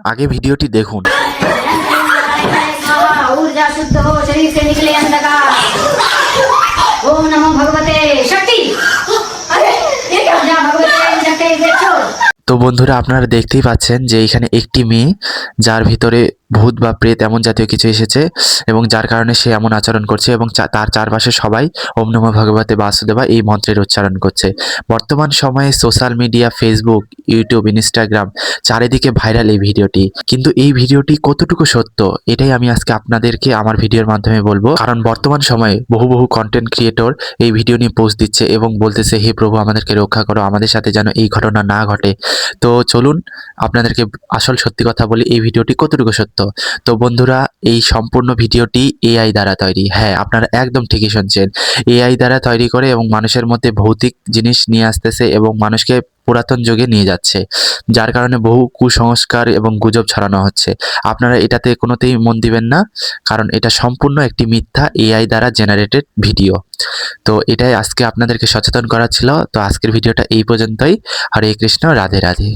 আগে ভিডিওটি দেখুন। ऊर्जा शुद्ध हो, शरीर से निकले अंधकार। ओम नमो भगवते शक्ति। अरे ये क्या ऊर्जा भगवते शक्ति देखो। তো বন্ধুরা, আপনারা দেখতেই পাচ্ছেন যে এখানে একটি মেয়ে, যার ভিতরে ভূত বা প্রেত এমন জাতীয় কিছু এসেছে এবং যার কারণে সে এমন আচরণ করছে এবং তার চারপাশে সবাই ওম নমঃ ভগবতে বাসুদেবা এই মন্ত্রের উচ্চারণ করছে। বর্তমান সময়ে social media, Facebook, YouTube, Instagram চারিদিকে ভাইরাল এই ভিডিওটি। কিন্তু এই ভিডিওটি কতটুকু সত্য, এটাই আমি আজকে আপনাদেরকে আমার ভিডিওর মাধ্যমে বলবো। কারণ বর্তমান সময়ে বহু কন্টেন্ট ক্রিয়েটর এই ভিডিও নিয়ে পোস্ট দিচ্ছে এবং বলতেছে, হে প্রভু আমাদেরকে রক্ষা করো, আমাদের সাথে যেন এই ঘটনা না ঘটে। তো চলুন আপনাদেরকে আসল সত্যি কথা বলি, এই ভিডিওটি কতটুকু সত্য। তো বন্ধুরা, এই সম্পূর্ণ ভিডিওটি এআই দ্বারা তৈরি। হ্যাঁ, আপনারা একদম ঠিকই শুনছেন, এআই দ্বারা তৈরি করে এবং মানুষের মধ্যে ভৌতিক জিনিস নিয়ে আসতেছে এবং মানুষকে পুরাতন যুগে নিয়ে যাচ্ছে, যার কারণে বহু কুসংস্কার এবং গুজব ছড়ানো হচ্ছে। আপনারা এটাতে কোনোতেই মন দিবেন না, কারণ এটা সম্পূর্ণ একটি মিথ্যা এআই দ্বারা জেনারেটেড ভিডিও। তো এটাই আজকে আপনাদেরকে সচেতন করা ছিল। তো আজকের ভিডিওটা এই পর্যন্তই। হরে কৃষ্ণ, রাধে রাধে।